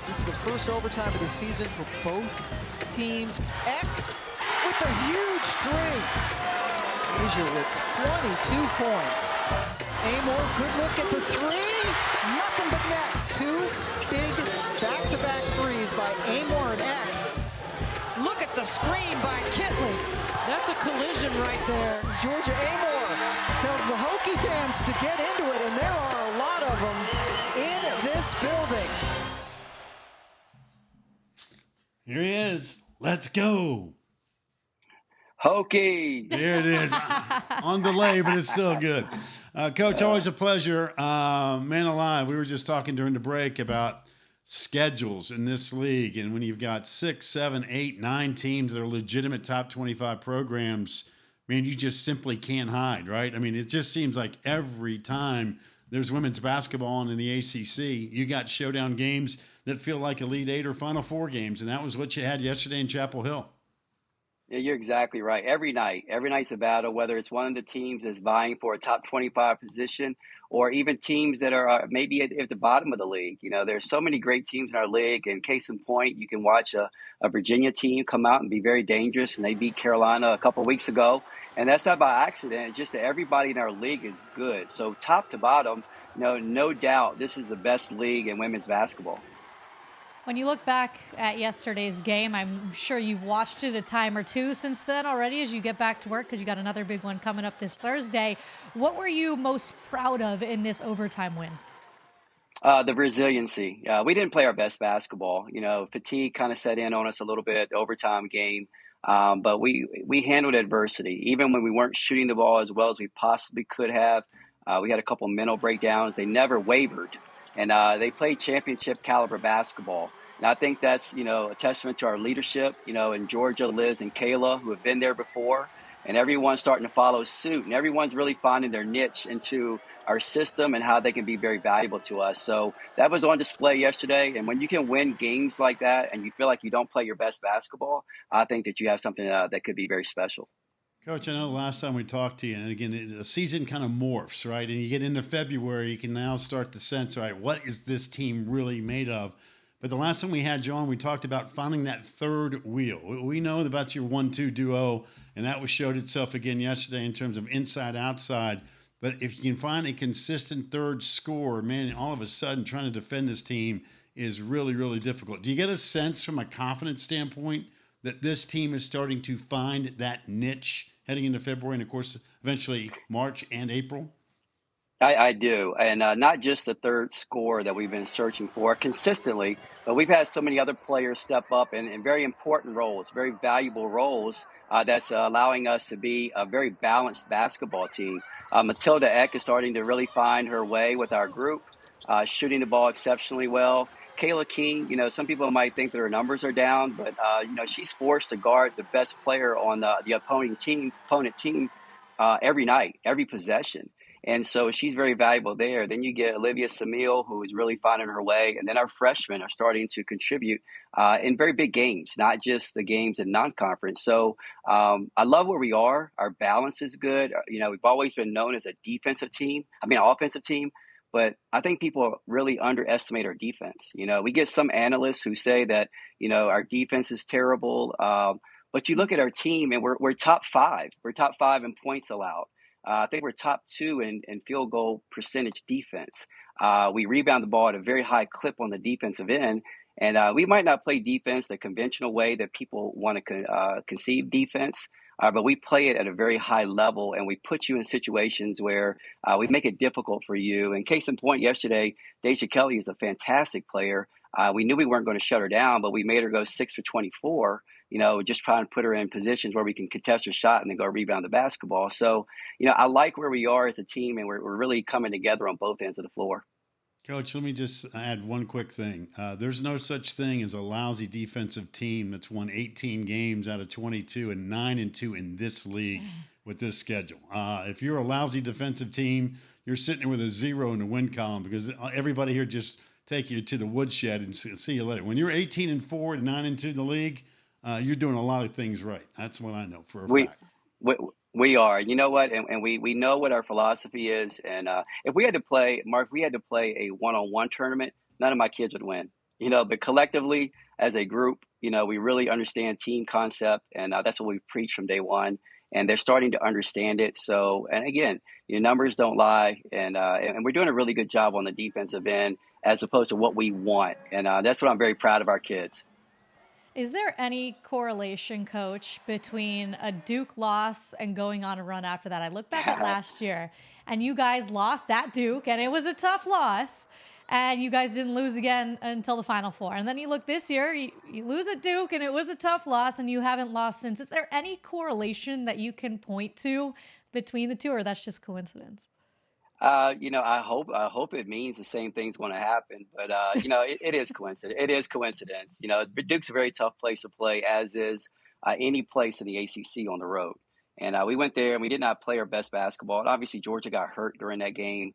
This is the first overtime of the season for both teams. Eck with a huge three. Asia with 22 points. Amor, good look at the three. Nothing but net. Two big back-to-back threes by Amor and Eck. Look at the screen by Kitley. That's a collision right there. It's Georgia. Amor tells the Hokie fans to get into it, and there are a lot of them in this building. Here he is. Let's go. Hokie. There it is. On delay, but it's still good. Coach, always a pleasure. Man alive, we were just talking during the break about schedules in this league. And when you've got 6, 7, 8, 9 teams that are legitimate top 25 programs, man, you just simply can't hide, right? I mean, it just seems like every time there's women's basketball on in the ACC, you got showdown games that feel like Elite Eight or Final Four games. And that was what you had yesterday in Chapel Hill. Yeah, you're exactly right. Every night's a battle, whether it's one of the teams that's vying for a top 25 position or even teams that are maybe at the bottom of the league. You know, there's so many great teams in our league. And case in point, you can watch a Virginia team come out and be very dangerous, and they beat Carolina a couple of weeks ago. And that's not by accident. It's just that everybody in our league is good. So top to bottom, no doubt this is the best league in women's basketball. When you look back at yesterday's game, I'm sure you've watched it a time or two since then already as you get back to work because you got another big one coming up this Thursday. What were you most proud of in this overtime win? The resiliency. We didn't play our best basketball. Fatigue kind of set in on us a little bit, the overtime game. But we handled adversity. Even when we weren't shooting the ball as well as we possibly could have, we had a couple mental breakdowns. They never wavered. And they played championship caliber basketball. And I think that's, a testament to our leadership, in Georgia, Liz and Kayla, who have been there before. And everyone's starting to follow suit. And everyone's really finding their niche into our system and how they can be very valuable to us. So that was on display yesterday. And when you can win games like that and you feel like you don't play your best basketball, I think that you have something that could be very special. Coach, I know the last time we talked to you, and again, the season kind of morphs, right? And you get into February, you can now start to sense, all right, what is this team really made of? But the last time we had you on, we talked about finding that third wheel. We know about your 1-2 duo, and that was showed itself again yesterday in terms of inside-outside. But if you can find a consistent third scorer, man, all of a sudden trying to defend this team is really, really difficult. Do you get a sense from a confidence standpoint that this team is starting to find that niche heading into February and, of course, eventually March and April? I do. And not just the third score that we've been searching for consistently, but we've had so many other players step up in very important roles, very valuable roles that's allowing us to be a very balanced basketball team. Matilda Eck is starting to really find her way with our group, shooting the ball exceptionally well. Kayla King, some people might think that her numbers are down, but, she's forced to guard the best player on the opponent team every night, every possession. And so she's very valuable there. Then you get Olivia Samil, who is really finding her way. And then our freshmen are starting to contribute in very big games, not just the games in non-conference. So I love where we are. Our balance is good. We've always been known as an offensive team. But I think people really underestimate our defense. We get some analysts who say that, our defense is terrible. But you look at our team and we're top 5. We're top 5 in points allowed. I think we're top 2 in field goal percentage defense. We rebound the ball at a very high clip on the defensive end. And we might not play defense the conventional way that people want to conceive defense, but we play it at a very high level, and we put you in situations where we make it difficult for you. And case in point, yesterday, Deja Kelly is a fantastic player. We knew we weren't going to shut her down, but we made her go 6 for 24, just trying to put her in positions where we can contest her shot and then go rebound the basketball. So, I like where we are as a team, and we're really coming together on both ends of the floor. Coach, let me just add one quick thing. There's no such thing as a lousy defensive team that's won 18 games out of 22 and 9-2 in this league with this schedule. If you're a lousy defensive team, you're sitting with a 0 in the win column because everybody here just take you to the woodshed and see you later. When you're 18-4 and 9-2 in the league, you're doing a lot of things right. That's what I know for a fact. We are. You know what? And we know what our philosophy is. And if we had to play, Mark, a one-on-one tournament, none of my kids would win. But collectively as a group, we really understand team concept, and that's what we've preached from day one. And they're starting to understand it. So, and again, your numbers don't lie, and we're doing a really good job on the defensive end as opposed to what we want, and that's what I'm very proud of our kids. Is there any correlation, Coach, between a Duke loss and going on a run after that? I look back at last year, and you guys lost at Duke, and it was a tough loss, and you guys didn't lose again until the Final Four. And then you look this year, you lose at Duke, and it was a tough loss, and you haven't lost since. Is there any correlation that you can point to between the two, or that's just coincidence? I hope it means the same thing's going to happen, but it is coincidence. It is coincidence. Duke's a very tough place to play, as is any place in the ACC on the road. And we went there and we did not play our best basketball. And obviously, Georgia got hurt during that game,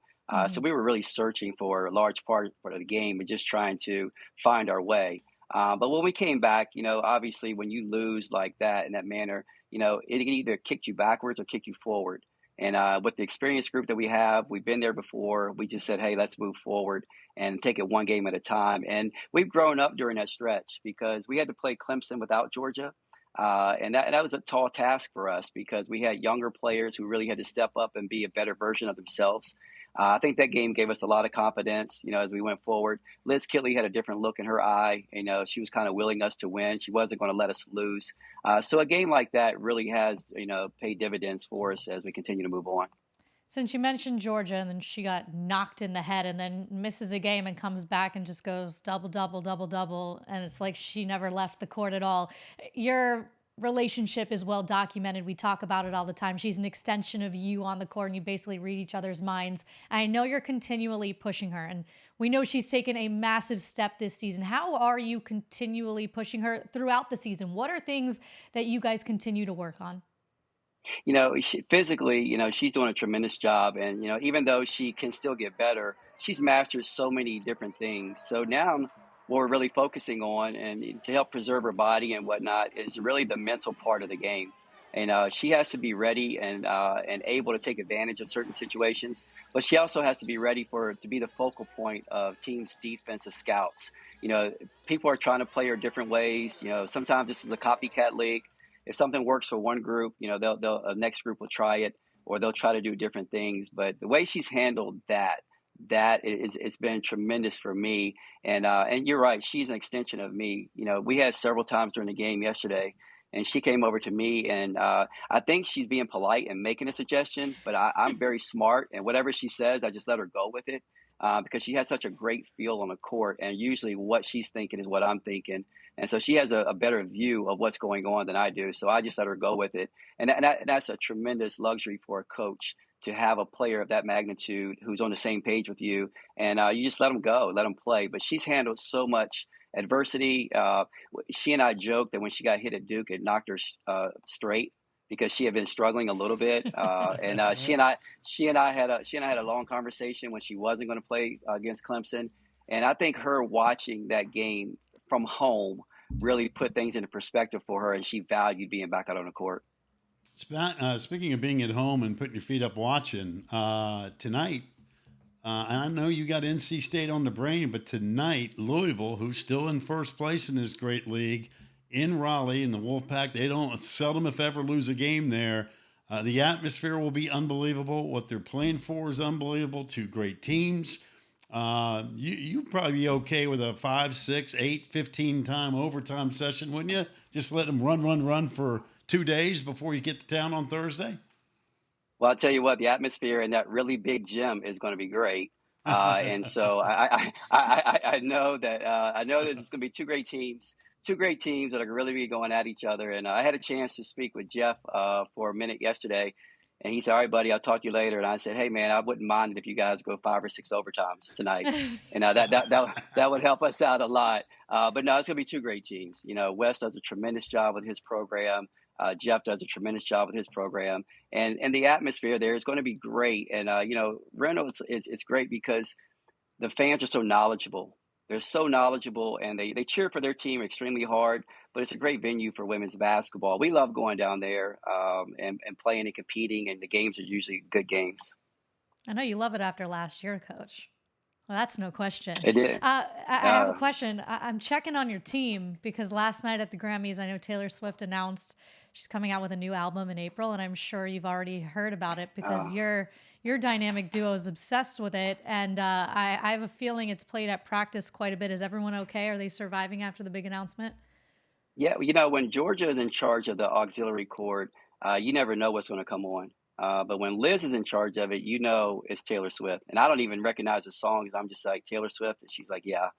so we were really searching for a large part of the game and just trying to find our way. But when we came back, obviously, when you lose like that in that manner, it can either kick you backwards or kick you forward. And with the experienced group that we have, we've been there before. We just said, hey, let's move forward and take it one game at a time. And we've grown up during that stretch because we had to play Clemson without Georgia. And that was a tall task for us because we had younger players who really had to step up and be a better version of themselves. I think that game gave us a lot of confidence, as we went forward. Liz Kitley had a different look in her eye. She was kind of willing us to win. She wasn't going to let us lose. So a game like that really has, paid dividends for us as we continue to move on. Since you mentioned Georgia and then she got knocked in the head and then misses a game and comes back and just goes double, double, double, double, and it's like she never left the court at all. Your relationship is well documented. We talk about it all the time. She's an extension of you on the court and you basically read each other's minds. I know you're continually pushing her and we know she's taken a massive step this season. How are you continually pushing her throughout the season? What are things that you guys continue to work on? Physically, she's doing a tremendous job. And, even though she can still get better, she's mastered so many different things. So now what we're really focusing on and to help preserve her body and whatnot is really the mental part of the game. And she has to be ready and able to take advantage of certain situations, but she also has to be ready to be the focal point of teams' defensive scouts. You know, People are trying to play her different ways. Sometimes this is a copycat league. If something works for one group, they'll next group will try it, or they'll try to do different things. But the way she's handled it's been tremendous for me. And you're right, she's an extension of me. We had several times during the game yesterday, and she came over to me, and I think she's being polite and making a suggestion, but I'm very smart, and whatever she says, I just let her go with it. Because she has such a great feel on the court, and usually what she's thinking is what I'm thinking, and so she has a better view of what's going on than I do. So I just let her go with it, and that's a tremendous luxury for a coach to have a player of that magnitude who's on the same page with you, and you just let them go, let them play. But she's handled so much adversity. She and I joked that when she got hit at Duke, it knocked her straight because she had been struggling a little bit. And she and I had a long conversation when she wasn't going to play against Clemson. And I think her watching that game from home really put things into perspective for her, and she valued being back out on the court. Speaking of being at home and putting your feet up watching, tonight, and I know you got NC State on the brain, but tonight, Louisville, who's still in first place in this great league, in Raleigh, in the Wolfpack, they don't seldom, if ever, lose a game there. The atmosphere will be unbelievable. What they're playing for is unbelievable. Two great teams. You'd probably be okay with a 5, 6, 8, 15 time overtime session, wouldn't you? Just let them run for 2 days before you get to town on Thursday? Well, I'll tell you what, the atmosphere in that really big gym is going to be great. And so I know that it's going to be two great teams that are really be going at each other. And I had a chance to speak with Jeff for a minute yesterday, and he said, "All right, buddy, I'll talk to you later." And I said, "Hey, man, I wouldn't mind it if you guys go 5 or 6 overtimes tonight, and that would help us out a lot." But no, it's going to be two great teams. Wes does a tremendous job with his program. Jeff does a tremendous job with his program, and the atmosphere there is going to be great. And Reynolds, it's great because the fans are so knowledgeable. They're so knowledgeable, and they cheer for their team extremely hard. But it's a great venue for women's basketball. We love going down there and playing and competing, and the games are usually good games. I know you love it after last year, Coach. Well, that's no question. It did. I have a question. I'm checking on your team because last night at the Grammys, I know Taylor Swift announced she's coming out with a new album in April, and I'm sure you've already heard about it because your dynamic duo is obsessed with it, and I have a feeling it's played at practice quite a bit. Is everyone okay? Are they surviving after the big announcement? Yeah, when Georgia is in charge of the auxiliary cord, you never know what's going to come on. But when Liz is in charge of it, it's Taylor Swift. And I don't even recognize the songs. I'm just like, Taylor Swift. And she's like, yeah.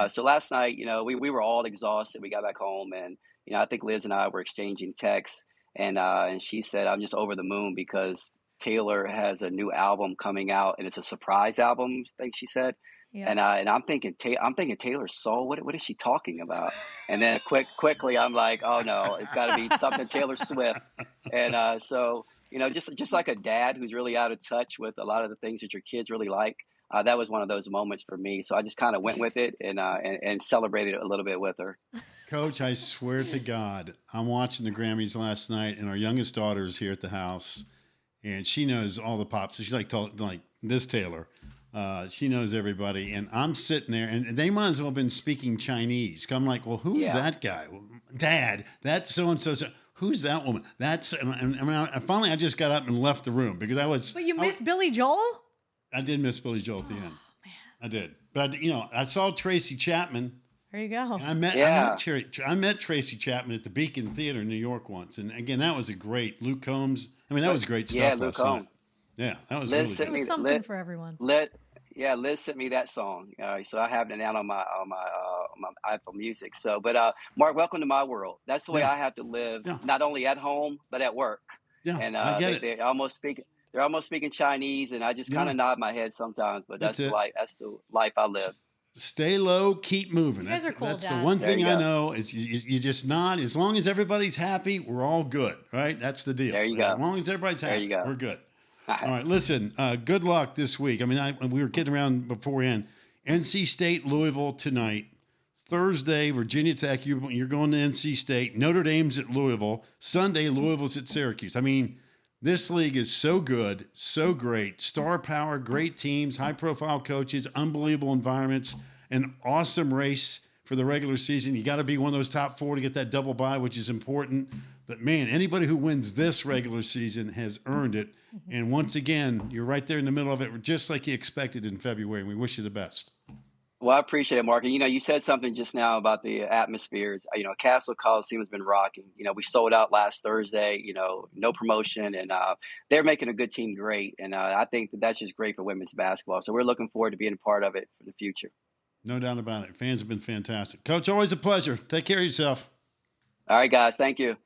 So last night, we were all exhausted. We got back home and, I think Liz and I were exchanging texts. And she said, I'm just over the moon because Taylor has a new album coming out and it's a surprise album, I think she said. Yeah. And I'm thinking Taylor's soul. What is she talking about? And then quickly, I'm like, oh no, it's got to be something Taylor Swift. And so just like a dad who's really out of touch with a lot of the things that your kids really like. That was one of those moments for me. So I just kind of went with it and celebrated a little bit with her. Coach, I swear to God, I'm watching the Grammys last night, and our youngest daughter is here at the house, and she knows all the pops. So she's like this Taylor. She knows everybody, and I'm sitting there, and they might as well have been speaking Chinese. I'm like, well, who's that guy? Well, Dad, that's so and so. Who's that woman? Finally, I just got up and left the room because I was. But you missed Billy Joel? I did miss Billy Joel at the end. Man. I did, but I saw Tracy Chapman. There you go. I met Tracy Chapman at the Beacon Theater in New York once, and again, that was a great Luke Combs. I mean, that was great stuff. Yeah, Luke Combs. Yeah, that was Liz really It was something for everyone. Liz sent me that song, so I have it now on my Apple Music. So, but Mark, welcome to my world. That's the way I have to live, not only at home but at work. Yeah, and I get it. They're almost speaking Chinese, and I just kind of nod my head sometimes. But that's the life I live. Stay low, keep moving. You guys are cool, that's Dad. the one There thing you I go. know is you just nod. As long as everybody's happy, we're all good, right? That's the deal. There you go. As long as everybody's There happy, you go. we're good. All right, listen, good luck this week. I mean, we were kidding around beforehand. NC State, Louisville tonight. Thursday, Virginia Tech, you're going to NC State. Notre Dame's at Louisville. Sunday, Louisville's at Syracuse. I mean, this league is so good, so great. Star power, great teams, high-profile coaches, unbelievable environments, an awesome race for the regular season. You got to be one of those top 4 to get that double bye, which is important. But, man, anybody who wins this regular season has earned it. And once again, you're right there in the middle of it, just like you expected in February. And we wish you the best. Well, I appreciate it, Mark. And, you said something just now about the atmospheres. Castle Coliseum has been rocking. We sold out last Thursday, no promotion. And they're making a good team great. And I think that's just great for women's basketball. So we're looking forward to being a part of it for the future. No doubt about it. Fans have been fantastic. Coach, always a pleasure. Take care of yourself. All right, guys. Thank you.